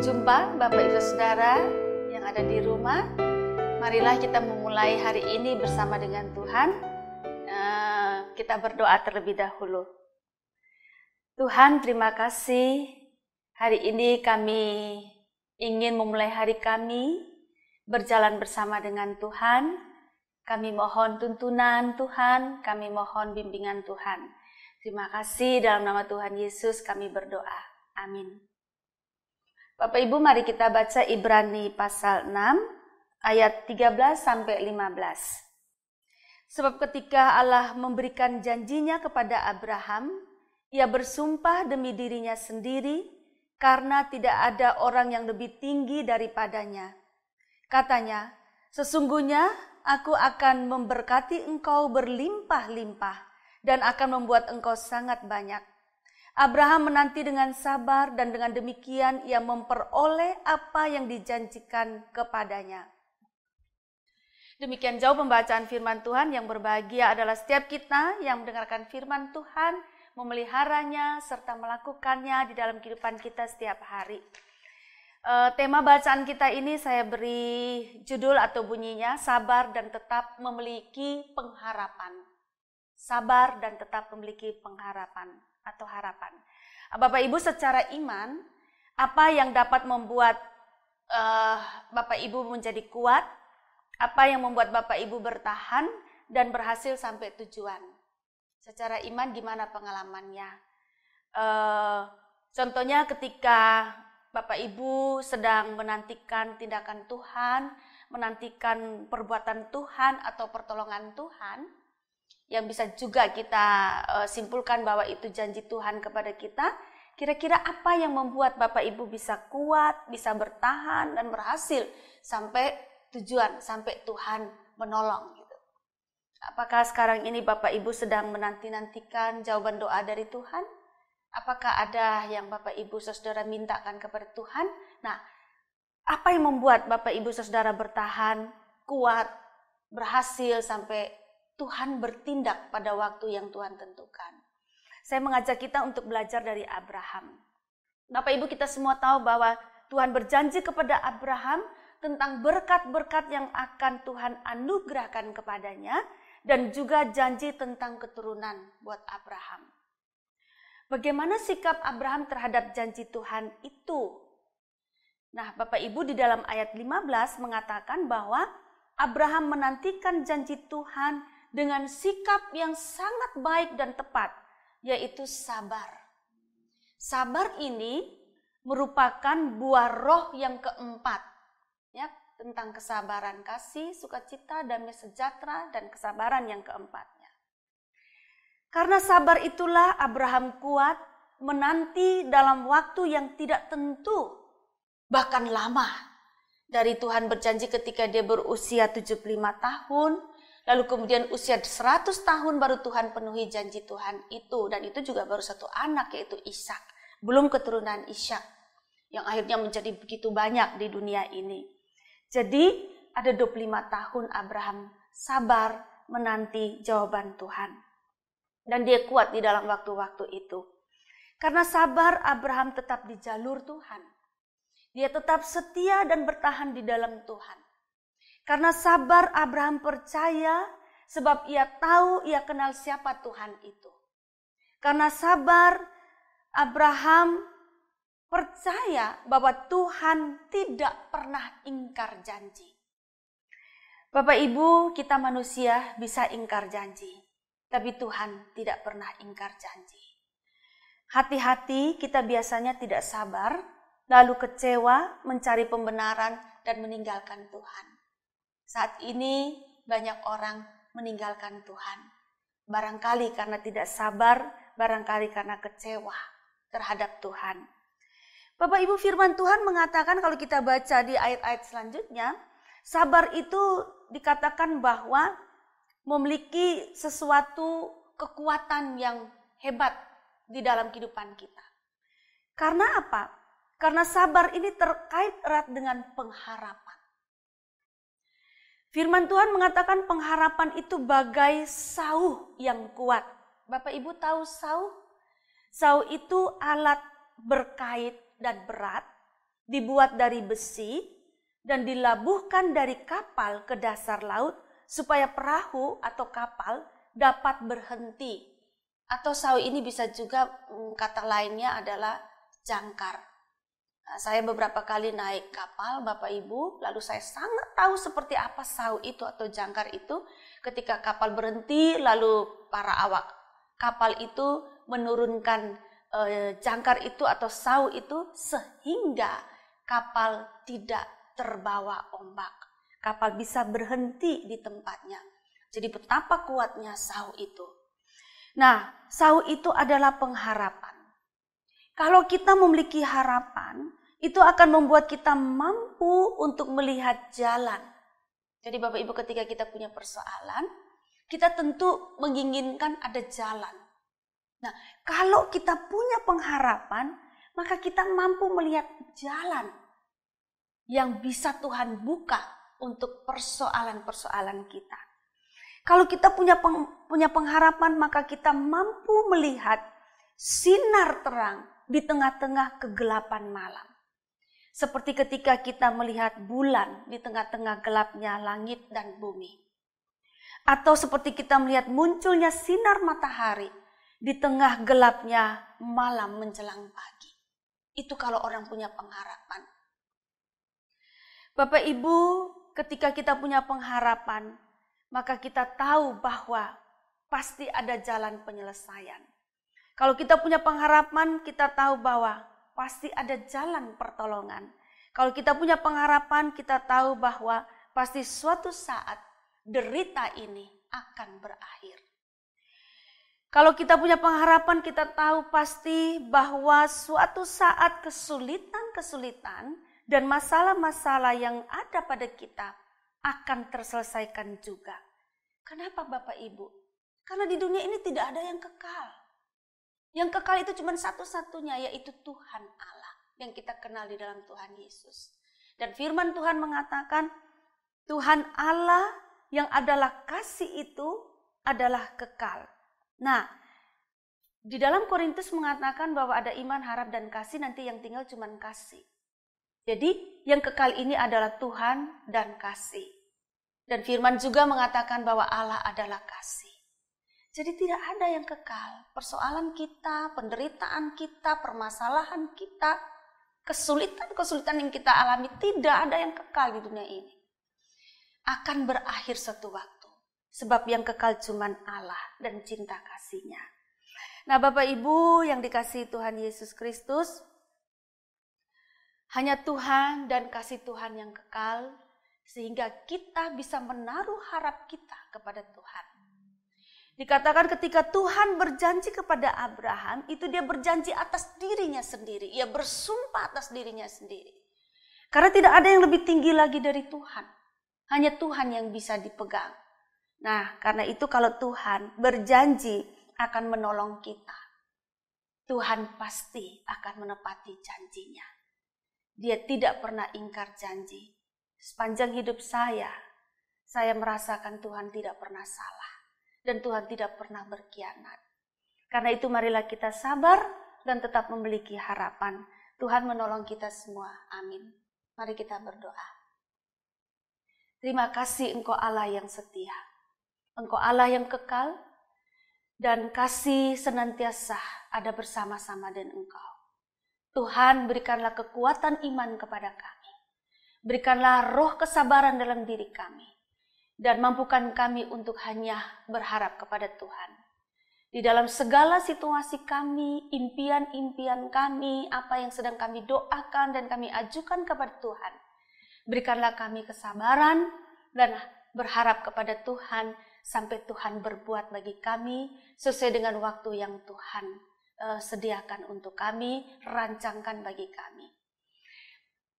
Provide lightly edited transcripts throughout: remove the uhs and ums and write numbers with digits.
Jumpa Bapak Ibu Saudara yang ada di rumah. Marilah kita memulai hari ini bersama dengan Tuhan. Kita berdoa terlebih dahulu. Tuhan, terima kasih. Hari ini kami ingin memulai hari kami berjalan bersama dengan Tuhan. Kami mohon tuntunan Tuhan, kami mohon bimbingan Tuhan. Terima kasih, dalam nama Tuhan Yesus kami berdoa. Amin. Bapak Ibu, mari kita baca Ibrani pasal 6 ayat 13 sampai 15. Sebab ketika Allah memberikan janjinya kepada Abraham, ia bersumpah demi dirinya sendiri karena tidak ada orang yang lebih tinggi daripadanya. Katanya, sesungguhnya aku akan memberkati engkau berlimpah-limpah dan akan membuat engkau sangat banyak. Abraham menanti dengan sabar dan dengan demikian ia memperoleh apa yang dijanjikan kepadanya. Demikian jauh pembacaan firman Tuhan. Yang berbahagia adalah setiap kita yang mendengarkan firman Tuhan, memeliharanya serta melakukannya di dalam kehidupan kita setiap hari. Tema bacaan kita ini saya beri judul atau bunyinya sabar dan tetap memiliki pengharapan. Sabar dan tetap memiliki pengharapan atau harapan. Bapak Ibu, secara iman, apa yang dapat membuat Bapak Ibu menjadi kuat? Apa yang membuat Bapak Ibu bertahan dan berhasil sampai tujuan? Secara iman gimana pengalamannya? Contohnya ketika Bapak Ibu sedang menantikan tindakan Tuhan, menantikan perbuatan Tuhan atau pertolongan Tuhan, yang bisa juga kita simpulkan bahwa itu janji Tuhan kepada kita. Kira-kira apa yang membuat Bapak Ibu bisa kuat, bisa bertahan dan berhasil sampai tujuan, sampai Tuhan menolong gitu. Apakah sekarang ini Bapak Ibu sedang menanti-nantikan jawaban doa dari Tuhan? Apakah ada yang Bapak Ibu Saudara mintakan kepada Tuhan? Nah, apa yang membuat Bapak Ibu Saudara bertahan, kuat, berhasil sampai Tuhan bertindak pada waktu yang Tuhan tentukan? Saya mengajak kita untuk belajar dari Abraham. Bapak Ibu, kita semua tahu bahwa Tuhan berjanji kepada Abraham tentang berkat-berkat yang akan Tuhan anugerahkan kepadanya dan juga janji tentang keturunan buat Abraham. Bagaimana sikap Abraham terhadap janji Tuhan itu? Nah, Bapak Ibu, di dalam ayat 15 mengatakan bahwa Abraham menantikan janji Tuhan dengan sikap yang sangat baik dan tepat, yaitu sabar. Sabar ini merupakan buah roh yang keempat, ya, tentang kesabaran, kasih, sukacita, damai sejahtera, dan kesabaran yang keempatnya. Karena sabar itulah Abraham kuat menanti dalam waktu yang tidak tentu, bahkan lama. Dari Tuhan berjanji ketika dia berusia 75 tahun, lalu kemudian usia 100 tahun baru Tuhan penuhi janji Tuhan itu. Dan itu juga baru satu anak, yaitu Ishak. Belum keturunan Ishak yang akhirnya menjadi begitu banyak di dunia ini. Jadi ada 25 tahun Abraham sabar menanti jawaban Tuhan. Dan dia kuat di dalam waktu-waktu itu. Karena sabar, Abraham tetap di jalur Tuhan. Dia tetap setia dan bertahan di dalam Tuhan. Karena sabar, Abraham percaya sebab ia tahu, ia kenal siapa Tuhan itu. Karena sabar, Abraham percaya bahwa Tuhan tidak pernah ingkar janji. Bapak Ibu, kita manusia bisa ingkar janji, tapi Tuhan tidak pernah ingkar janji. Hati-hati, kita biasanya tidak sabar, lalu kecewa, mencari pembenaran, dan meninggalkan Tuhan. Saat ini banyak orang meninggalkan Tuhan. Barangkali karena tidak sabar, barangkali karena kecewa terhadap Tuhan. Bapak Ibu, firman Tuhan mengatakan kalau kita baca di ayat-ayat selanjutnya, sabar itu dikatakan bahwa memiliki sesuatu kekuatan yang hebat di dalam kehidupan kita. Karena apa? Karena sabar ini terkait erat dengan pengharapan. Firman Tuhan mengatakan pengharapan itu bagai sauh yang kuat. Bapak Ibu tahu sauh? Sauh itu alat berkait dan berat dibuat dari besi dan dilabuhkan dari kapal ke dasar laut supaya perahu atau kapal dapat berhenti. Atau sau ini bisa juga kata lainnya adalah jangkar. Nah, saya beberapa kali naik kapal Bapak Ibu, lalu saya sangat tahu seperti apa sau itu atau jangkar itu. Ketika kapal berhenti, lalu para awak kapal itu menurunkan jangkar itu atau sau itu sehingga kapal tidak terbawa ombak. Kapal bisa berhenti di tempatnya. Jadi betapa kuatnya sau itu. Nah, sau itu adalah pengharapan. Kalau kita memiliki harapan, itu akan membuat kita mampu untuk melihat jalan. Jadi Bapak Ibu, ketika kita punya persoalan, kita tentu menginginkan ada jalan. Nah, kalau kita punya pengharapan, maka kita mampu melihat jalan yang bisa Tuhan buka untuk persoalan-persoalan kita. Kalau kita punya pengharapan, maka kita mampu melihat sinar terang di tengah-tengah kegelapan malam. Seperti ketika kita melihat bulan di tengah-tengah gelapnya langit dan bumi. Atau seperti kita melihat munculnya sinar matahari di tengah gelapnya malam menjelang pagi. Itu kalau orang punya pengharapan. Bapak Ibu, ketika kita punya pengharapan, maka kita tahu bahwa pasti ada jalan penyelesaian. Kalau kita punya pengharapan, kita tahu bahwa pasti ada jalan pertolongan. Kalau kita punya pengharapan, kita tahu bahwa pasti suatu saat derita ini akan berakhir. Kalau kita punya pengharapan, kita tahu pasti bahwa suatu saat kesulitan-kesulitan dan masalah-masalah yang ada pada kita akan terselesaikan juga. Kenapa Bapak Ibu? Karena di dunia ini tidak ada yang kekal. Yang kekal itu cuma satu-satunya, yaitu Tuhan Allah yang kita kenal di dalam Tuhan Yesus. Dan firman Tuhan mengatakan, Tuhan Allah yang adalah kasih itu adalah kekal. Nah, di dalam Korintus mengatakan bahwa ada iman, harap, dan kasih, nanti yang tinggal cuma kasih. Jadi yang kekal ini adalah Tuhan dan kasih. Dan firman juga mengatakan bahwa Allah adalah kasih. Jadi tidak ada yang kekal. Persoalan kita, penderitaan kita, permasalahan kita, kesulitan-kesulitan yang kita alami, tidak ada yang kekal di dunia ini. Akan berakhir suatu waktu. Sebab yang kekal cuma Allah dan cinta kasih-Nya. Nah Bapak Ibu yang dikasihi Tuhan Yesus Kristus, hanya Tuhan dan kasih Tuhan yang kekal, sehingga kita bisa menaruh harap kita kepada Tuhan. Dikatakan ketika Tuhan berjanji kepada Abraham, itu dia berjanji atas dirinya sendiri. Ia bersumpah atas dirinya sendiri. Karena tidak ada yang lebih tinggi lagi dari Tuhan. Hanya Tuhan yang bisa dipegang. Nah, karena itu kalau Tuhan berjanji akan menolong kita, Tuhan pasti akan menepati janjinya. Dia tidak pernah ingkar janji. Sepanjang hidup saya merasakan Tuhan tidak pernah salah. Dan Tuhan tidak pernah berkhianat. Karena itu marilah kita sabar dan tetap memiliki harapan. Tuhan menolong kita semua. Amin. Mari kita berdoa. Terima kasih Engkau Allah yang setia. Engkau Allah yang kekal. Dan kasih senantiasa ada bersama-sama dengan Engkau. Tuhan, berikanlah kekuatan iman kepada kami. Berikanlah roh kesabaran dalam diri kami. Dan mampukan kami untuk hanya berharap kepada Tuhan. Di dalam segala situasi kami, impian-impian kami, apa yang sedang kami doakan dan kami ajukan kepada Tuhan. Berikanlah kami kesabaran dan berharap kepada Tuhan sampai Tuhan berbuat bagi kami sesuai dengan waktu yang Tuhan sediakan untuk kami, rancangkan bagi kami.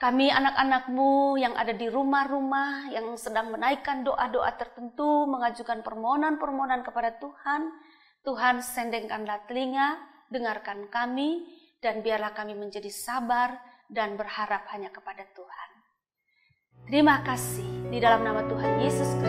Kami anak-anak-Mu yang ada di rumah-rumah, yang sedang menaikkan doa-doa tertentu, mengajukan permohonan-permohonan kepada Tuhan, Tuhan sendengkanlah telinga, dengarkan kami, dan biarlah kami menjadi sabar dan berharap hanya kepada Tuhan. Terima kasih di dalam nama Tuhan Yesus